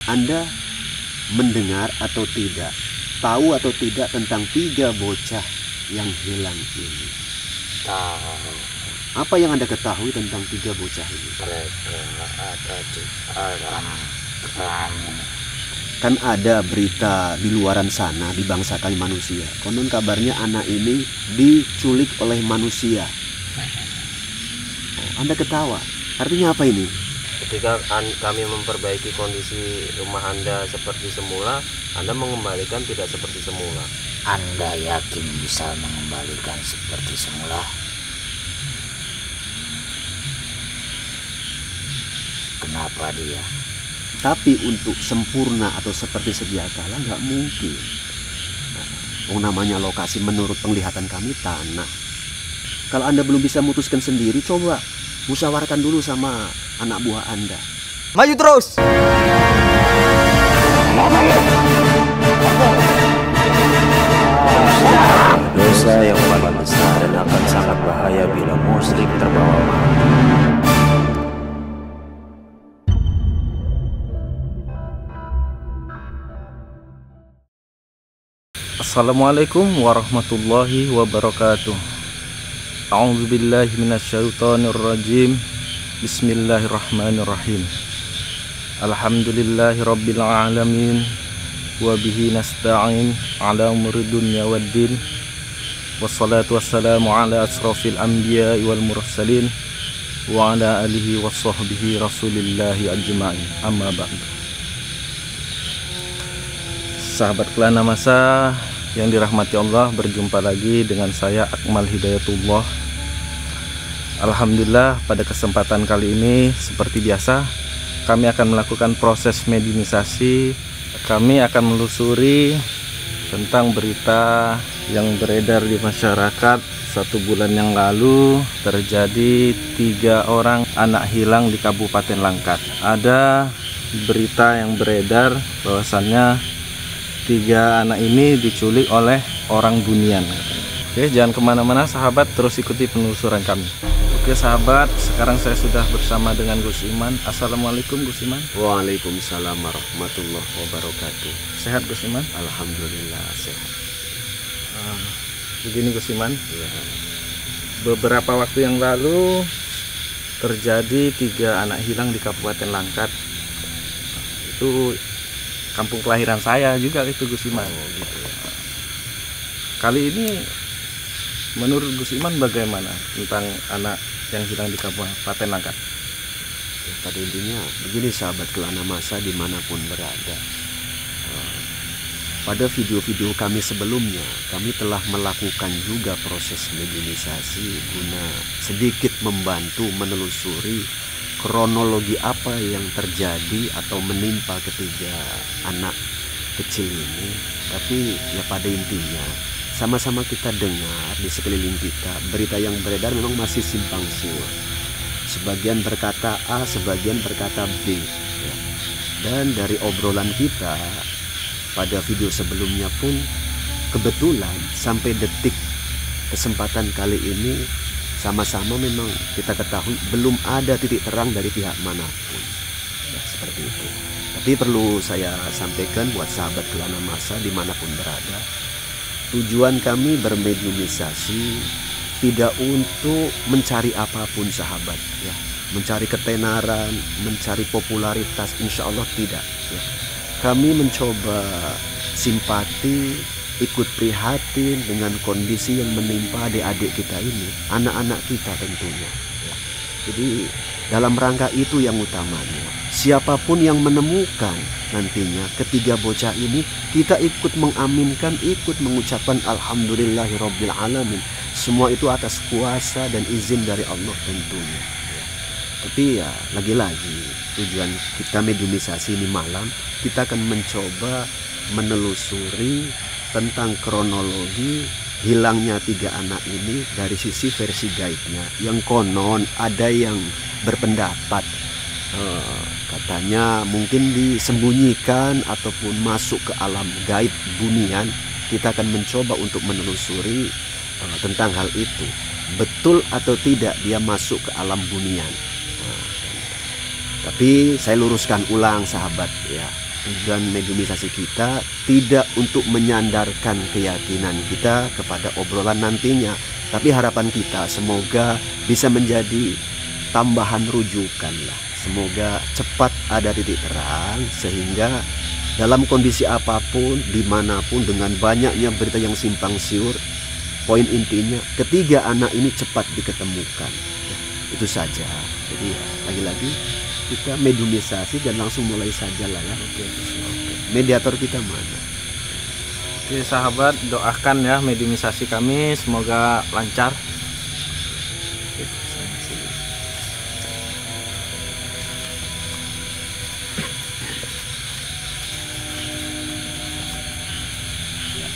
Anda mendengar atau tidak, tahu atau tidak tentang 3 bocah yang hilang ini? Tahu. Apa yang Anda ketahui tentang 3 bocah ini? Mereka ada di alam kami. Kan ada berita di luaran sana, di bangsa kami manusia. Konon kabarnya anak ini diculik oleh manusia. Anda ketawa. Artinya apa ini? Ketika kami memperbaiki kondisi rumah Anda seperti semula, Anda mengembalikan tidak seperti semula. Anda yakin bisa mengembalikan seperti semula? Kenapa dia? Tapi untuk sempurna atau seperti sedia kala nggak mungkin. Namanya lokasi menurut penglihatan kami tanah. Kalau Anda belum bisa memutuskan sendiri, coba musyawarahkan dulu sama anak buah Anda. Maju terus. Dosa yang paling besar dan akan sangat bahaya bila muslim terbawa mati. Assalamualaikum warahmatullahi wabarakatuh. A'udzubillahi minasyaitonirrajim. Bismillahirrahmanirrahim. Alhamdulillahirabbil alamin wa bihi nasta'in ala umuri dunya waddin. Wassalatu wassalamu ala asrafil anbiya'i wal mursalin wa ala alihi washabbihi rasulillahi ajma'in. Amma ba'du. Sahabat Kelana Masa yang dirahmati Allah, berjumpa lagi dengan saya Akmal Hidayatullah. Alhamdulillah, pada kesempatan kali ini seperti biasa kami akan melakukan proses mediumisasi. Kami akan menelusuri tentang berita yang beredar di masyarakat. 1 bulan yang lalu terjadi 3 orang anak hilang di Kabupaten Langkat. Ada berita yang beredar bahwasannya 3 anak ini diculik oleh orang Bunian. Oke, jangan kemana-mana sahabat, terus ikuti penelusuran kami. Oke sahabat, sekarang saya sudah bersama dengan Gus Iman. Assalamualaikum Gus Iman. Waalaikumsalam warahmatullahi wabarakatuh. Sehat Gus Iman? Alhamdulillah sehat. Begini Gus Iman, beberapa waktu yang lalu terjadi 3 anak hilang di Kabupaten Langkat. Itu kampung kelahiran saya juga itu Gus Iman. Gitu. Kali ini menurut Gus Iman bagaimana tentang anak yang hilang di Kabupaten Langkat? Ya, pada intinya begini sahabat Kelana Masa dimanapun berada. Pada video-video kami sebelumnya, kami telah melakukan juga proses mediumisasi guna sedikit membantu menelusuri kronologi apa yang terjadi atau menimpa ketiga anak kecil ini. Tapi ya pada intinya sama-sama kita dengar di sekeliling kita berita yang beredar memang masih simpang siur. Sebagian berkata A, sebagian berkata B ya. Dan dari obrolan kita pada video sebelumnya pun kebetulan sampai detik kesempatan kali ini sama-sama memang kita ketahui belum ada titik terang dari pihak manapun ya, seperti itu. Tapi perlu saya sampaikan buat sahabat Kelana Masa dimanapun berada, tujuan kami bermediumisasi tidak untuk mencari apapun sahabat ya, mencari ketenaran, mencari popularitas, insya Allah tidak ya. Kami mencoba simpati, ikut prihatin dengan kondisi yang menimpa adik-adik kita ini, anak-anak kita tentunya ya. Jadi dalam rangka itu yang utamanya, siapapun yang menemukan nantinya ketiga bocah ini, kita ikut mengaminkan, ikut mengucapkan alhamdulillahirabbil alamin. Semua itu atas kuasa dan izin dari Allah tentunya ya. Tapi ya lagi-lagi tujuan kita mediumisasi ini malam, kita akan mencoba menelusuri tentang kronologi hilangnya 3 anak ini dari sisi versi gaibnya. Yang konon ada yang berpendapat katanya mungkin disembunyikan ataupun masuk ke alam gaib Bunian. Kita akan mencoba untuk menelusuri tentang hal itu, betul atau tidak dia masuk ke alam Bunian. Tapi saya luruskan ulang sahabat ya, Tujuan mediumisasi kita tidak untuk menyandarkan keyakinan kita kepada obrolan nantinya, tapi harapan kita semoga bisa menjadi tambahan rujukan lah. Semoga cepat ada titik terang sehingga dalam kondisi apapun, dimanapun, dengan banyaknya berita yang simpang siur, poin intinya ketiga anak ini cepat diketemukan. Itu saja. Jadi lagi-lagi kita mediumisasi dan langsung mulai saja lah ya. Oke. Mediator kita mana? Oke sahabat, doakan ya mediumisasi kami semoga lancar.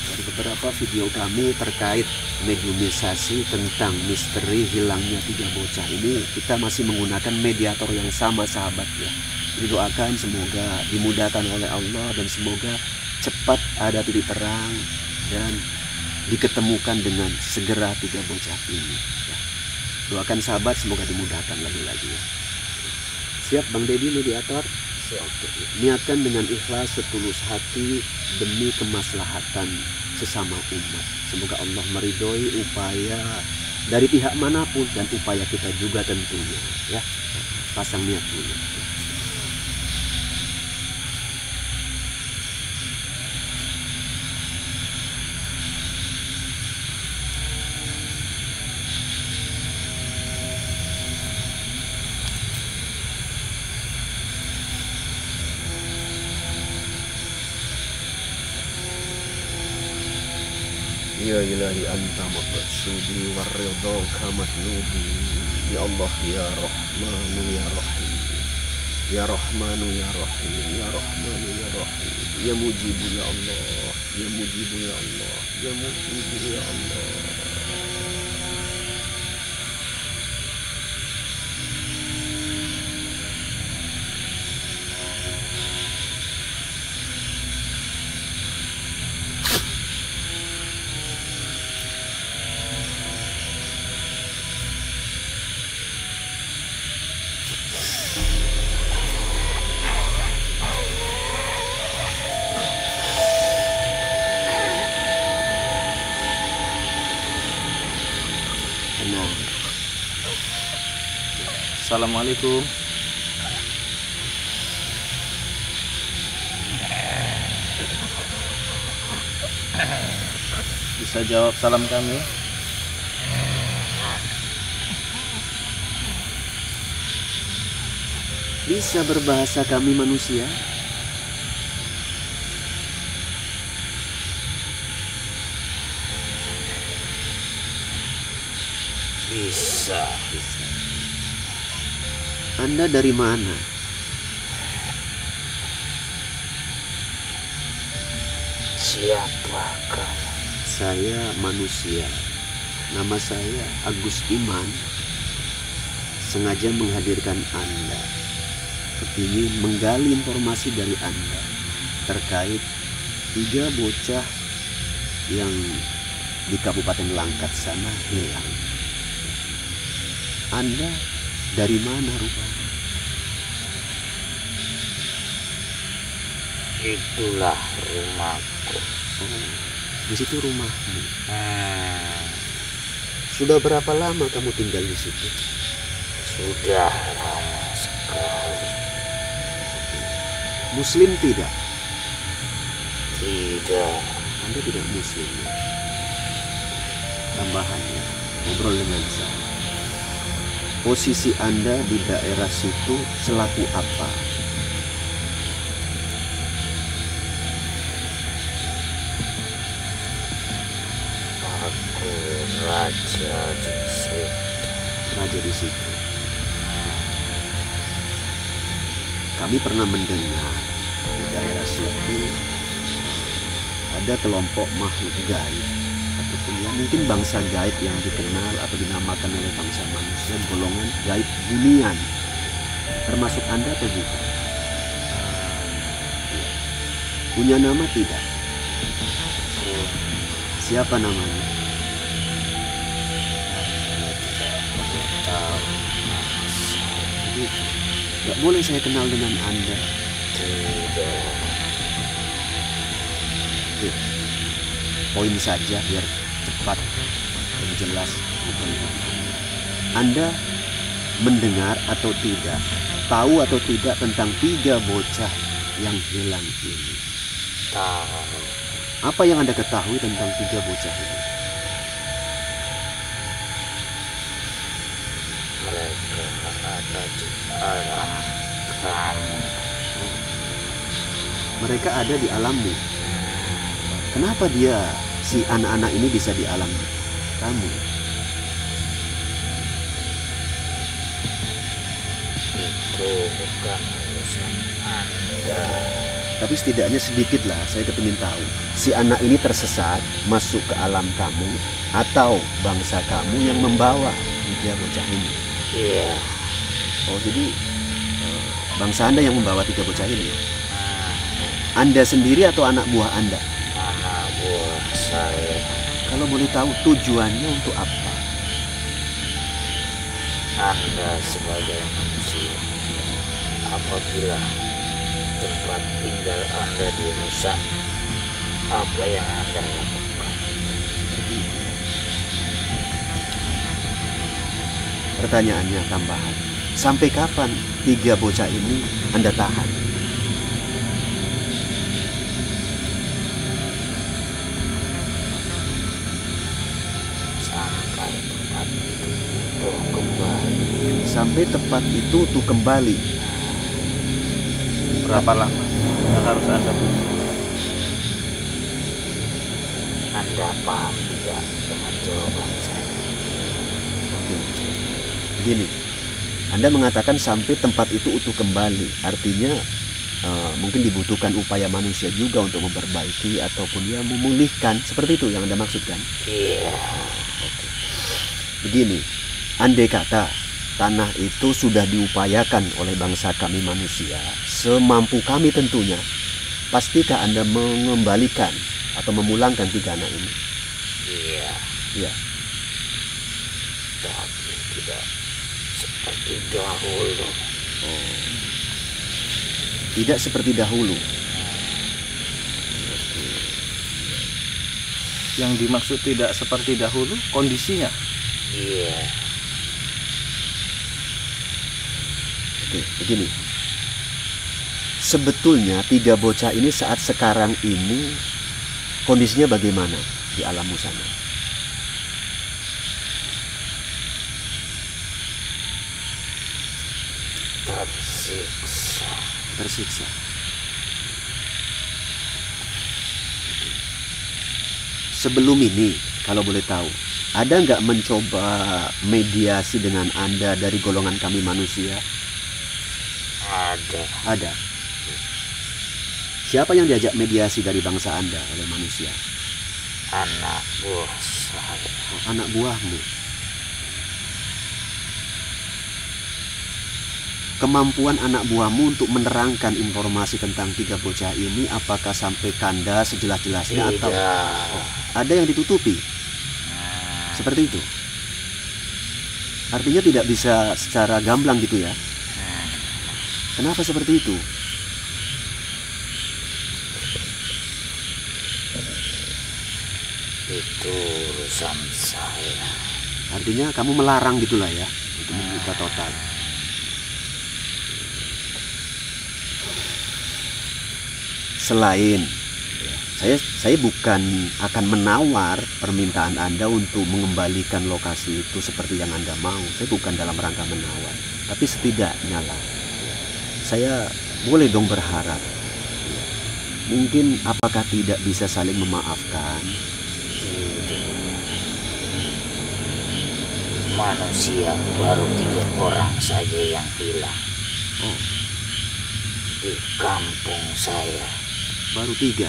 Dari beberapa video kami terkait mediumisasi tentang misteri hilangnya 3 bocah ini, kita masih menggunakan mediator yang sama sahabat ya. Jadi doakan semoga dimudahkan oleh Allah dan semoga cepat ada titik terang dan diketemukan dengan segera 3 bocah ini ya. Doakan sahabat semoga dimudahkan lagi-lagi ya. Siap Bang Deddy mediator? Siap. Niatkan dengan ikhlas setulus hati demi kemaslahatan sesama umat. Semoga Allah meridhoi upaya dari pihak manapun dan upaya kita juga tentunya ya. Pasang niat dulu. Ya ilahi anta maqsudi waridha kamatlubi. Ya Allah ya Rahmanu ya Rahim. Ya Rahmanu ya Rahim. Ya Rahmanu ya Rahim. Ya Mujibu ya Allah. Ya Mujibu ya Allah. Ya Mujibu ya Allah. Assalamualaikum. Bisa jawab salam kami? Bisa berbahasa kami manusia? Bisa. Anda dari mana? Siapa kamu? Saya manusia. Nama saya Agus Iman. Sengaja menghadirkan Anda. Kepingin menggali informasi dari Anda terkait 3 bocah yang di Kabupaten Langkat sana hilang. Anda dari mana rupanya? Itulah rumahku. Oh, di situ rumahmu. Sudah berapa lama kamu tinggal di situ? Sudah lama sekali. Muslim tidak? Tidak. Anda tidak Muslim ya? Tambahannya, ngobrol dengan saya. Posisi Anda di daerah situ selaku apa? Aku raja di situ. Raja di situ. Kami pernah mendengar di daerah situ ada kelompok makhluk gaib ataupun ya mungkin bangsa gaib yang dikenal atau dinamakan oleh bangsa manusia golongan gaib bunian. Termasuk Anda atau bukan? Punya nama tidak? Siapa namanya? Jadi, nggak boleh saya kenal dengan Anda. Tidak. poin saja biar cepat dan jelas. Anda mendengar atau tidak, tahu atau tidak tentang 3 bocah yang hilang ini? Tahu. Apa yang Anda ketahui tentang 3 bocah ini? Mereka ada di alam kamu. Mereka ada di alammu. Kenapa si anak-anak ini bisa di alam kamu? Itu bukan urusan Anda. Tapi setidaknya sedikitlah saya kepingin tahu. Si anak ini tersesat masuk ke alam kamu atau bangsa kamu yang membawa 3 bocah ini? Iya. Oh, jadi bangsa Anda yang membawa 3 bocah ini? Anda sendiri atau anak buah Anda? Anak buah saya. Kalau boleh tahu tujuannya untuk apa? Anda sebagai manusia, apabila tempat tinggal Anda dirusak, apa yang Anda lakukan? Pertanyaannya tambahan. Sampai kapan 3 bocah ini Anda tahan? Sampai tempat itu utuh kembali. Sampai tempat itu utuh kembali. Berapa lama yang harus Anda tunggu? Anda paham tidak dengan jawaban saya? Begini, Anda mengatakan sampai tempat itu utuh kembali. Artinya mungkin dibutuhkan upaya manusia juga untuk memperbaiki ataupun ya memulihkan. Seperti itu yang Anda maksudkan? Iya. Begini, andai kata tanah itu sudah diupayakan oleh bangsa kami manusia, semampu kami tentunya, pastikah Anda mengembalikan atau memulangkan 3 anak ini? Iya. Iya. Tapi tidak seperti dahulu. Tidak seperti dahulu. Yang dimaksud tidak seperti dahulu kondisinya. Iya. Oke, begini. Sebetulnya 3 bocah ini saat sekarang ini kondisinya bagaimana di alammu sana? Tersiksa. Tersiksa. Sebelum ini, kalau boleh tahu, ada nggak mencoba mediasi dengan Anda dari golongan kami manusia? Ada. Ada. Siapa yang diajak mediasi dari bangsa Anda oleh manusia? Anak buah saya. Oh, anak buahmu. Kemampuan anak buahmu untuk menerangkan informasi tentang 3 bocah ini apakah sampai kandas sejelas-jelasnya atau ada yang ditutupi? Seperti itu. Artinya tidak bisa secara gamblang gitu ya. Kenapa seperti itu? Itu urusan saya. Artinya kamu melarang gitulah ya untuk membuka total. Selain saya bukan akan menawar permintaan Anda untuk mengembalikan lokasi itu seperti yang Anda mau. Saya bukan dalam rangka menawar, tapi setidaknya lah saya boleh dong berharap. Mungkin apakah tidak bisa saling memaafkan? Manusia baru 3 orang saja yang hilang. Di kampung saya Baru 3.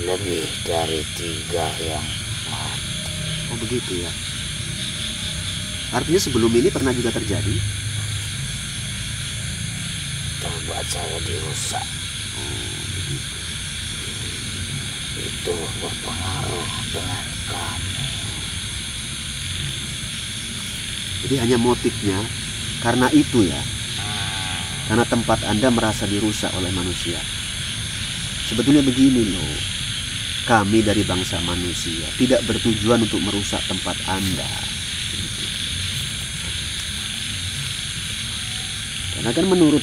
lebih dari 3 yang mati. Oh begitu ya. Artinya sebelum ini pernah juga terjadi? Tempat saya dirusak. Itu berpengaruh dengan kami. Jadi hanya motifnya karena itu ya. Karena tempat Anda merasa dirusak oleh manusia. Sebetulnya begini loh. kami dari bangsa manusia tidak bertujuan untuk merusak tempat Anda. Karena kan menurut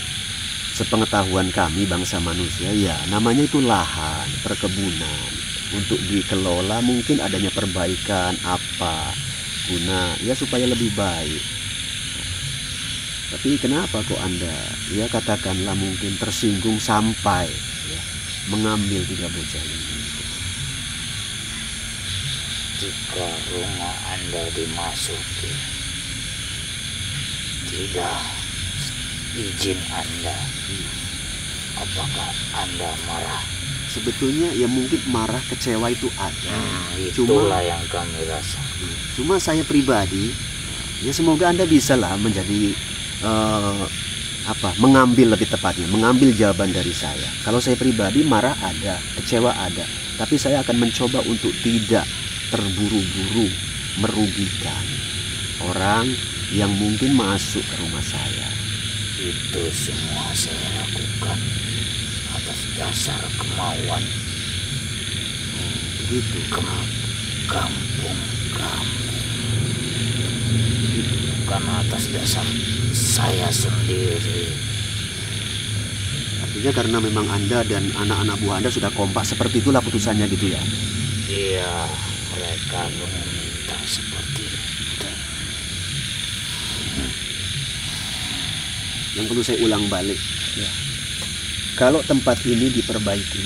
sepengetahuan kami bangsa manusia, ya namanya itu lahan, perkebunan. Untuk dikelola mungkin adanya perbaikan apa guna ya supaya lebih baik. Tapi kenapa kok Anda ya katakanlah mungkin tersinggung sampai ya, mengambil 3 bocah ini? Jika rumah Anda dimasuki tidak izin Anda, apakah Anda marah? Sebetulnya ya mungkin marah, kecewa itu ada. Itulah yang kami rasa. Cuma saya pribadi ya semoga Anda bisalah menjadi mengambil, lebih tepatnya mengambil jawaban dari saya. Kalau saya pribadi marah ada, kecewa ada, tapi saya akan mencoba untuk tidak terburu-buru merugikan orang yang mungkin masuk ke rumah saya. Itu semua saya lakukan atas dasar kemauan Begitu. kampung kami, bukan atas dasar saya sendiri. Artinya karena memang Anda dan anak-anak buah Anda sudah kompak, seperti itulah putusannya gitu ya. Iya, mereka meminta seperti itu. Yang perlu saya ulang balik ya. Kalau tempat ini diperbaiki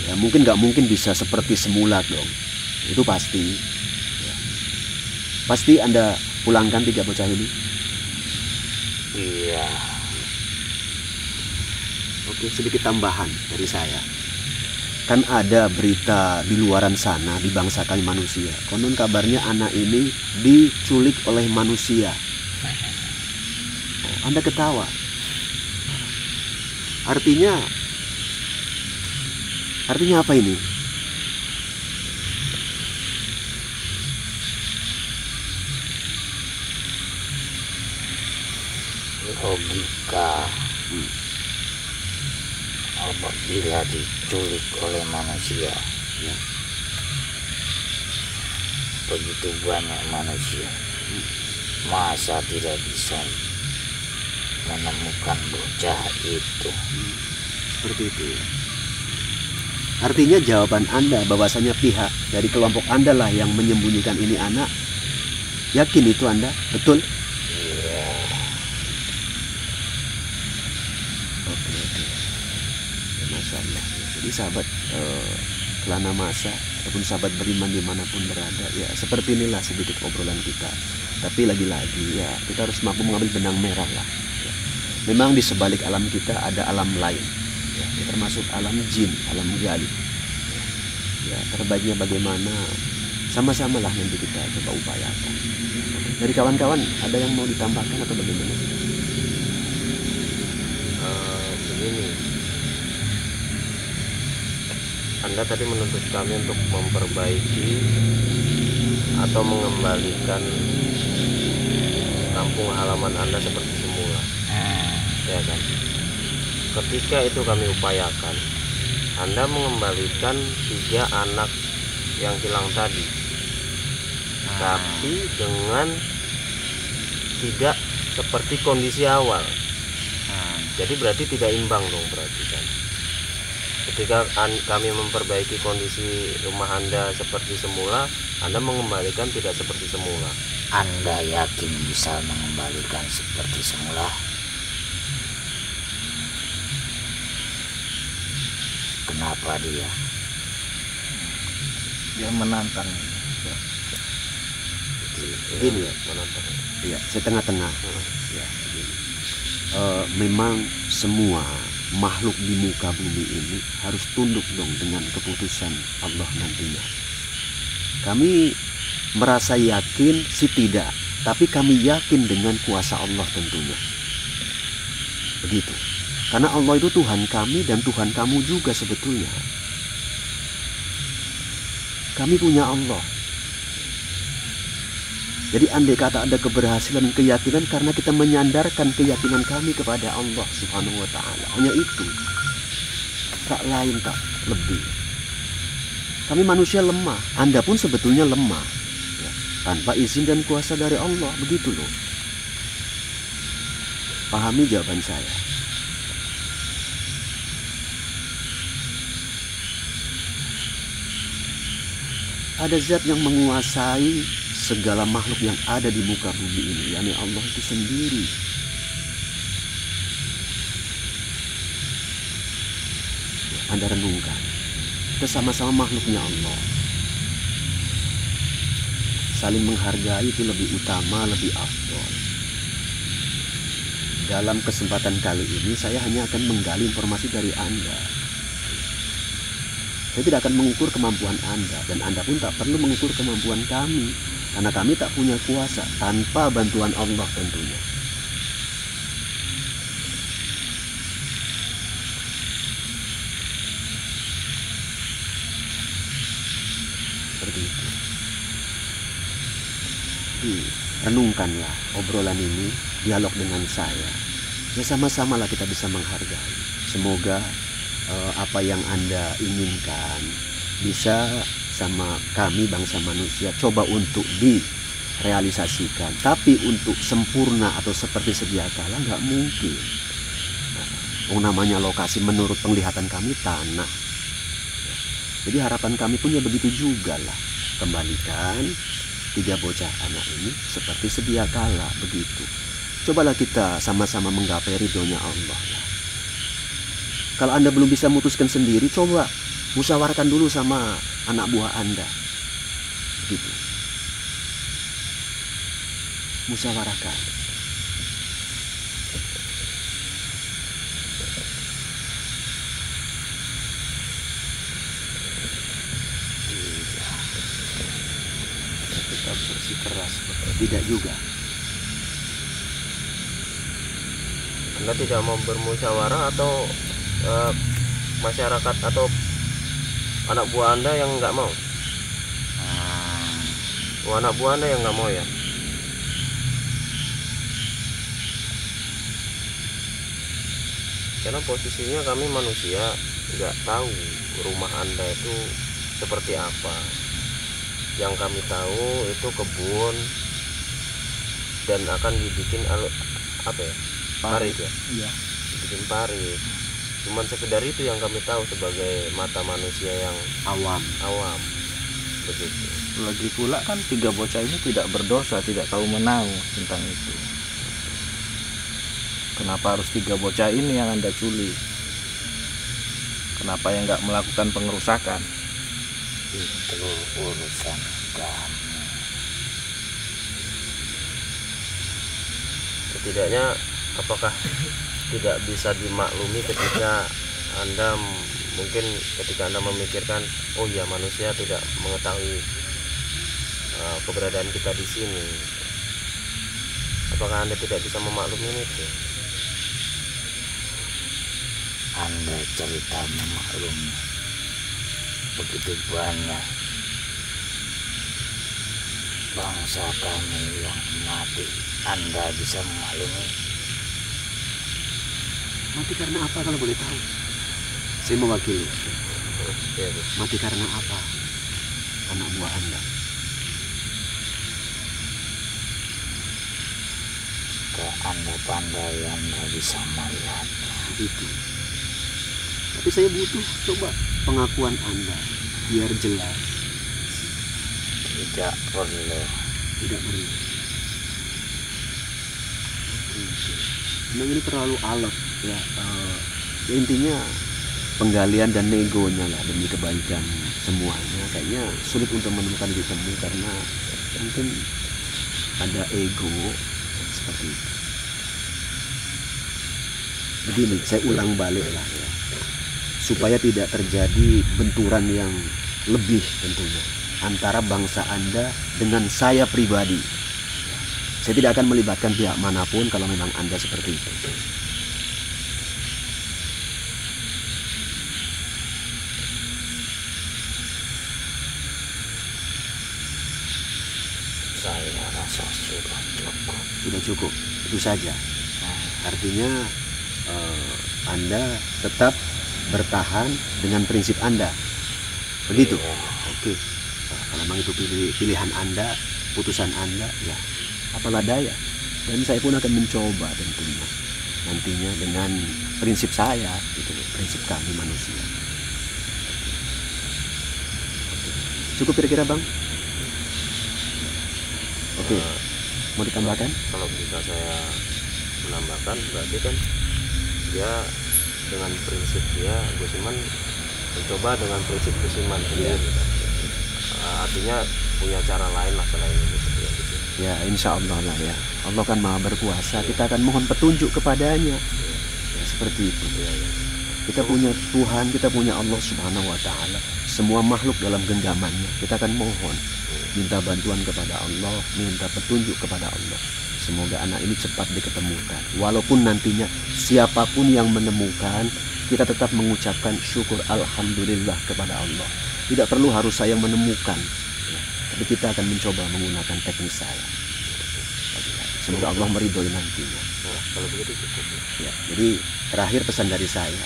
ya mungkin nggak mungkin bisa seperti semula dong. Itu pasti ya. Pasti Anda pulangkan 3 bocah ini. Iya. Oke, sedikit tambahan dari saya. Kan ada berita di luaran sana di bangsa kami manusia. Konon kabarnya anak ini diculik oleh manusia. Oh, Anda ketawa. Artinya apa ini? Logika apabila diculik oleh manusia ya, begitu banyak manusia, masa tidak bisa menemukan bocah itu? Seperti itu ya. Artinya jawaban Anda bahwasanya pihak dari kelompok Anda lah yang menyembunyikan ini anak. Yakin itu Anda? Betul? Iya. Oke. Ya, Masya Allah. Jadi sahabat Kelana Masa ataupun sahabat beriman dimanapun berada, ya seperti inilah sedikit obrolan kita. Tapi lagi-lagi ya kita harus mampu mengambil benang merah lah. Ya. Memang di sebalik alam kita ada alam lain, ya, termasuk alam jin, alam gaib. Ya terbaiknya bagaimana sama-samalah nanti kita coba upayakan. Dari kawan-kawan ada yang mau ditambahkan atau bagaimana? Begini, Anda tadi menuntut kami untuk memperbaiki atau mengembalikan kampung halaman Anda seperti semula, ya kan? Ketika itu kami upayakan, Anda mengembalikan 3 anak yang hilang tadi, tapi dengan tidak seperti kondisi awal. Jadi berarti tidak imbang dong berarti kan. Ketika kami memperbaiki kondisi rumah Anda seperti semula, Anda mengembalikan tidak seperti semula. Anda yakin bisa mengembalikan seperti semula? Kenapa dia? Dia menantang. Begini ya, Menantang. ya saya tengah-tengah. Ya, begini. Memang semua makhluk di muka bumi ini harus tunduk dong dengan keputusan Allah nantinya. Kami merasa yakin sih tidak, tapi kami yakin dengan kuasa Allah tentunya. Begitu. Karena Allah itu Tuhan kami dan Tuhan kamu juga sebetulnya. Kami punya Allah. Jadi andai kata ada keberhasilan dan keyakinan karena kita menyandarkan keyakinan kami kepada Allah Subhanahu wa ta'ala. Hanya itu. Tak lain, tak lebih. Kami manusia lemah, Anda pun sebetulnya lemah ya, tanpa izin dan kuasa dari Allah, begitu loh. Pahami jawaban saya. Ada zat yang menguasai segala makhluk yang ada di muka bumi ini, yakni Allah itu sendiri. Anda renungkan, kita sama-sama makhluknya Allah. Saling menghargai itu lebih utama, lebih afdol. Dalam kesempatan kali ini saya hanya akan menggali informasi dari Anda. Saya tidak akan mengukur kemampuan Anda, dan Anda pun tak perlu mengukur kemampuan kami, karena kami tak punya kuasa tanpa bantuan Allah tentunya. Seperti itu. Jadi, renungkanlah obrolan ini, dialog dengan saya. Ya sama-samalah kita bisa menghargai. Semoga apa yang Anda inginkan bisa sama kami bangsa manusia coba untuk direalisasikan. Tapi untuk sempurna atau seperti sedia kala nggak mungkin. Namanya lokasi menurut penglihatan kami tanah. Jadi harapan kami pun ya begitu juga lah. Kembalikan 3 bocah anak ini seperti sedia kala begitu. Cobalah kita sama-sama menggapai ridhonya Allah lah. Kalau Anda belum bisa memutuskan sendiri, coba musyawarahkan dulu sama anak buah Anda. Gitu. Musyawarahkan. Kita bersikeras, tidak juga. Anda tidak mau bermusyawarah atau masyarakat atau anak buah Anda yang nggak mau? Anak buah Anda yang nggak mau ya? Karena posisinya kami manusia nggak tahu rumah Anda itu seperti apa. Yang kami tahu itu kebun dan akan dibikin apa ya? Parit ya? Iya. Dibikin parit. Cuman sekedar itu yang kami tahu sebagai mata manusia yang awam begitu. Lagi pula kan 3 bocah ini tidak berdosa, tidak tahu menahu tentang itu. Kenapa harus 3 bocah ini yang Anda culik? Kenapa yang nggak melakukan pengerusakan? Itu urusan kamu. Setidaknya apakah tidak bisa dimaklumi ketika Anda mungkin ketika Anda memikirkan, oh ya manusia tidak mengetahui keberadaan kita di sini. Apakah Anda tidak bisa memaklumi itu? Anda cerita memaklumi begitu banyak bangsa kami yang mati, Anda bisa memaklumi. Mati karena apa kalau boleh tahu? Saya mewakili. Mati karena apa? Anak buah Anda. Jika Anda pandai, Anda bisa melihat. Itu. Tapi saya butuh coba pengakuan Anda biar jelas. Tidak perlu. Tidak perlu. Memang ini terlalu alot ya. Intinya penggalian dan negonya lah demi kebaikan semuanya kayaknya sulit untuk menemukan di temu karena mungkin ada ego seperti itu. Begini, saya ulang balik lah ya, supaya tidak terjadi benturan yang lebih tentunya antara bangsa Anda dengan saya pribadi. Saya tidak akan melibatkan pihak manapun kalau memang Anda seperti itu. Saya rasa sudah cukup. Sudah cukup, itu saja. Artinya Anda tetap bertahan dengan prinsip Anda. Begitu? Ya. Oke, nah, kalau memang itu pilihan Anda, putusan Anda, ya apalah daya. Dan saya pun akan mencoba tentunya nantinya dengan prinsip saya, gitu, prinsip kami manusia. Cukup kira-kira Bang? Oke, mau ditambahkan? Kalau bisa saya menambahkan, berarti kan dia dengan prinsip dia, Gus Iman mencoba dengan prinsip Gus Iman sendiri. Artinya punya cara lain lah selain itu. Ya, insya Allah lah ya. Allah kan maha berkuasa, kita akan mohon petunjuk kepadanya. Ya, seperti itu. Kita punya Tuhan, kita punya Allah Subhanahu wa Ta'ala. Semua makhluk dalam genggamannya, kita akan mohon, minta bantuan kepada Allah, minta petunjuk kepada Allah. Semoga anak ini cepat diketemukan. Walaupun nantinya siapapun yang menemukan, kita tetap mengucapkan syukur alhamdulillah kepada Allah. Tidak perlu harus saya menemukan, ya, tapi kita akan mencoba menggunakan teknis saya. Semoga Allah meridhoi nantinya. Nah, kalau begitu cukup. Ya, jadi terakhir pesan dari saya,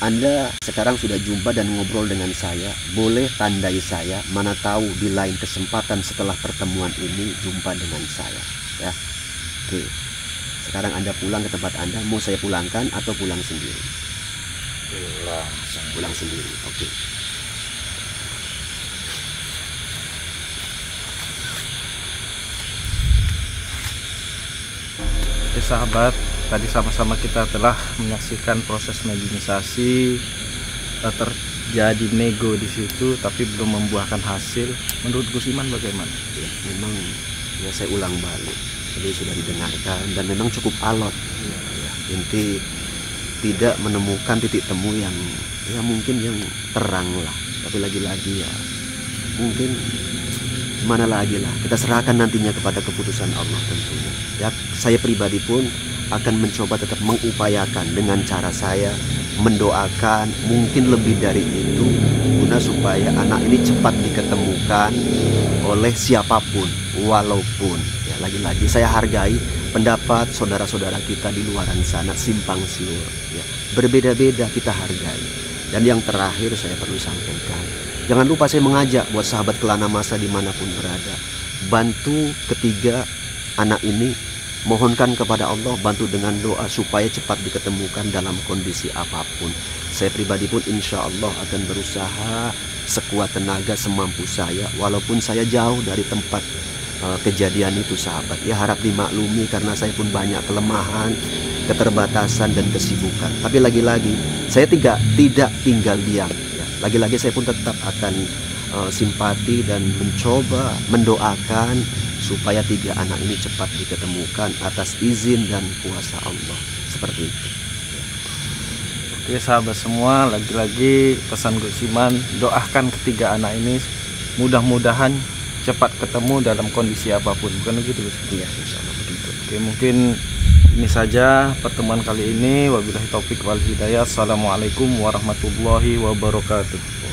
Anda sekarang sudah jumpa dan ngobrol dengan saya, boleh tandai saya, mana tahu di lain kesempatan setelah pertemuan ini jumpa dengan saya. Ya, oke. Sekarang Anda pulang ke tempat Anda, mau saya pulangkan atau pulang sendiri? Pulang sendiri, oke. Oke sahabat, tadi sama-sama kita telah menyaksikan proses mediumisasi, terjadi nego di situ tapi belum membuahkan hasil. Menurut Gus Iman bagaimana? Ya, memang ya saya ulang balik, jadi sudah didengarkan dan memang cukup alot. Ya, inti tidak menemukan titik temu yang ya mungkin yang terang lah, tapi lagi-lagi ya mungkin mana lagi lah, kita serahkan nantinya kepada keputusan Allah tentunya. Ya, saya pribadi pun akan mencoba tetap mengupayakan dengan cara saya, mendoakan mungkin lebih dari itu, guna supaya anak ini cepat diketemukan oleh siapapun, walaupun ya lagi-lagi saya hargai pendapat saudara-saudara kita di luaran sana simpang siur, ya berbeda-beda kita hargai. Dan yang terakhir saya perlu sampaikan, jangan lupa saya mengajak buat sahabat Kelana Masa dimanapun berada, bantu ketiga anak ini, mohonkan kepada Allah, bantu dengan doa supaya cepat diketemukan dalam kondisi apapun. Saya pribadi pun insya Allah akan berusaha sekuat tenaga semampu saya, walaupun saya jauh dari tempat kejadian itu sahabat. Ya harap dimaklumi karena saya pun banyak kelemahan, keterbatasan dan kesibukan. Tapi lagi-lagi saya tidak tinggal diam. Ya, lagi-lagi saya pun tetap akan simpati dan mencoba mendoakan supaya tiga anak ini cepat diketemukan atas izin dan kuasa Allah. Seperti itu. Oke sahabat semua, lagi-lagi pesan Gus Iman, doakan ketiga anak ini mudah-mudahan cepat ketemu dalam kondisi apapun. Bukan begitu Gus? Iya, insya Allah begitu. Oke, mungkin ini saja pertemuan kali ini. Wabillahi taufik wal hidayah. Assalamualaikum warahmatullahi wabarakatuh.